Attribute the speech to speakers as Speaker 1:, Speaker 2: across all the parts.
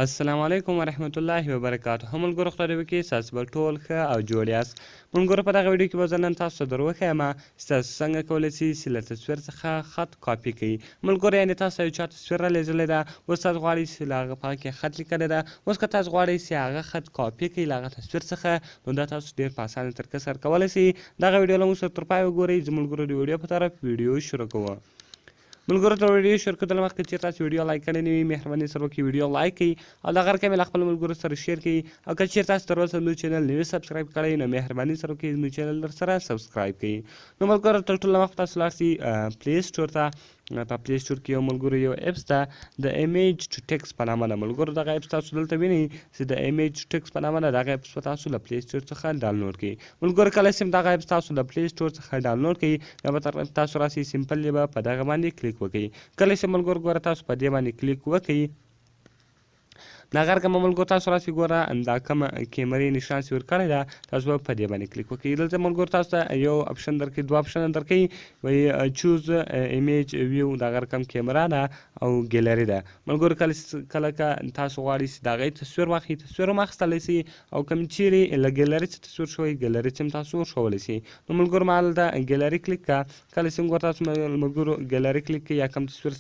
Speaker 1: السلام علیکم ورحمت الله وبرکاته. ملګرو خدای دې وکړي ستاسو به ټول ښه او جوړ یاست. ملګرو په دغه ویډیو کې به زه نن تاسو ته در وښیم ستاسو څنګه کولی شئ چې له تصویر څخه خط کاپي کړئ. ملګرو یعنې تاسو یو چا تصویر رالیږلی ده، اوس تاسو غواړئ چې له هغه په هغه کې خط لیکلی ده. اوس که تاسو غواړئ چې هغه خط کاپي کړئ له هغه تصویر څخه، نو دا تاسو ډېر په اسانه طریقه سره کولی شئ. دغه ویډیو له موږ سره تر پای وګورئ. زه ملګرو د ویډیو په طرف ویډیو شروع کوم. ملګرو تر ویډیو شروع کېدلو مخکې چېرې تاسو ویډیو لایک کړی نه وي، مهرباني سره وکړئ ویډیو لایک کړئ او دغه رقم یې له خپلو ملګرو سره شیر کړئ. او که چېرې تاسو تر اوسه زموږ چینل نه وي سبسکرایب کړی، نو مهرباني سره وکړئ زموږ چینل درسره سبسکرایب کړئ. نو ملګرو تر ټولو مخکې تاسو لاړ شئ پلی سټور ته. په پلی سټور کې یو ملګرو یو اپس ده د ایمیج ټو ټیکس په نامه ده. ملګرو دغه اپس تاسو دلته وینئ چې د ایمیج ټو ټیکس په نامه ده. دغه اپس به تاسو له پلی سټور څخه ډاونلوډ کړئ. ملګرو کله چې دغه اپس تاسو له پلی سټور څخه ډاونلوډ کړئ، بیا به تاسو راسئ سمپل به په دغه باندې کلیک وکړئ. کله چې ملګرو ګوره تاسو په دې باندې کلیک وکړئ، دغه رقم ملګرو تاسو راسئ ګوره دا کومه کیمرې نشان چې ورکړی ده، تاسو به په دې باندې کلیک وکړئ. دلته ملګرو تاسو ته یو اپشن درکوي، دوه اپشنه درکوي، وایي چوز ایمیج ویو دغه رقم کیمرا ده او ګیلري ده. ملګرو کله که تاسو غواړئ چې د هغې تصویر واخلئ، تصویر هم اخیستلی شئ، او کوم چیرې له ګیلري څخه تصویر شوی ګیلري څخه هم تاسو ورښولی شئ. نو ملګرو ما هلته ګیلري کلیک کړه. کله چې ګوره تاسو ملګرو ګیلري کلیک کړئ یا کوم تصویر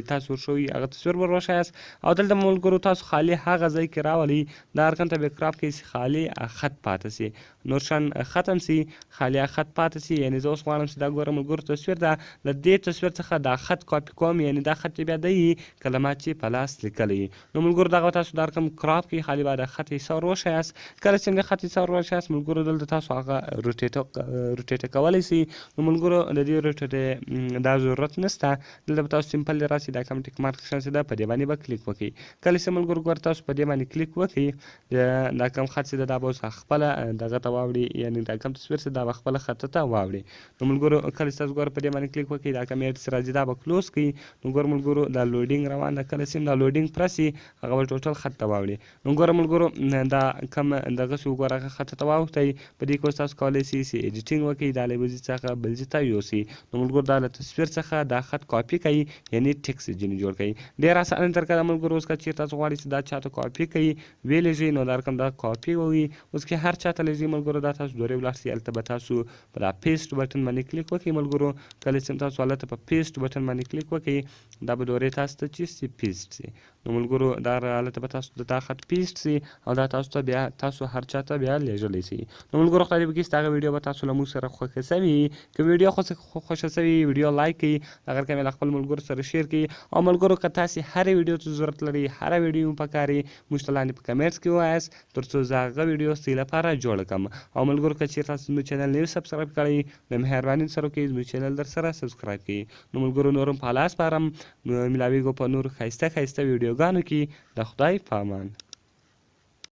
Speaker 1: تاسو ورښوي هغه تصویر به ورښایاست. او دلته ملګرو تاسو خالي هغه ځای کې راولئ، دا رقم ته به کراپ کړئ چې خالي خط پاته سي، نور شان ختم سي، خالي خط پاته سي. یعنې زه اوس غواړم چې دا ګوره ملګرو تصویر ده، له دې تصویر څخه دا خط کاپي کوم، یعنې دا خط بیا دی که له ما چې په لاس لیکلی. نو ملګرو دغه تاسو دا رقم کراپ کړئ، خالي به د خط حصه ور وښایاست. کله چې د خط حصه ور وښایاست ملګرو دلته تاسو هغه روټیټه کولی سئ. نو ملګرو د دې روټیټې دا ضرورت نشته، دلته به تاسو سمپل راسئ، دا کوم ټیک مارک شان چې ده په دې باندې به کلیک وکړئ. کله چې ملګرو ګوره تاسو په دې باندې کلیک وکړئ، دا کوم خط چې ده دا به اوس خپله دغه ته واوړي، یعنې دا کوم تصویر چې دا به خپله خط ته واوړي. نو ملګرو کله چې تاسو ګوره په دې باندې کلیک وکړئ، دا کوم ایډس راځي دا به کلوز کړئ. نو ګوره ملګرو دا لوډینګ روان ده، کله چې دا لوډینګ پوره سي هغه به ټوټل خط ته واوړي. نو ګوره ملګرو دا کوم دغه چې وګوره هغه خط ته واوښتی. په دې کې اوس تاسو کولی شئ چې ایډیټینګ وکړئ، دا له یوه ځای څخه بل ځای ته یوسئ. نو ملګرو دا له تصویر څخه دا خط کاپي کوي، یعنې ټیکس ځینې جوړ کوي. ډېر اسانه طریقه ده ملګرو. اوس که چېرې تاسو غواړئ چې دا چاته کاپي کوئ ویلیږئ، نو دا رقم دا کاپي ووي. اوس که هر چاته لیږئ ملګرو، دا تاسو دوری ولاړ شئ، هلته به تاسو په دا پیسټ بټن باندې کلیک وکړئ. ملګرو کله چې تاسو هلته په پیسټ بټن باندې کلیک وکړئ، دا به دوری تاسو ته چې پیسټ شي. نو ملګرو دا هلته به تاسو دا خط پیسټ شي او دا تاسو ته بیا تاسو هر چاته بیا لیږلی شئ. نو ملګرو خدای دې وکړي چې دغه ویډیو به تاسو له موږ سره خوښه شوې وي. که ویډیو خوښه شوې وي ویډیو لایک کړئ، دغه رقم یې له خپل ملګرو سره شیر کړئ. او ملګرو که تاسې هرې ویډیو ته ضرورت لرئ، هره ویډیو مو پکار وي، موږ ته لاندې په کمنټس کې ووایاست، تر څو زه هغه ویډیو ستاسو لپاره جوړه کړم. او ملګرو که چېرې تاسو زموږ چینل نه وي سبسکرایب کړی، نو مهرباني سره وکړئ زموږ چینل درسره سبسکرایب کړئ. نو ملګرو نور هم په لاس سپارم، میلاویږو په نورو ښایسته ویډیوګانو کې. د خدای په امان.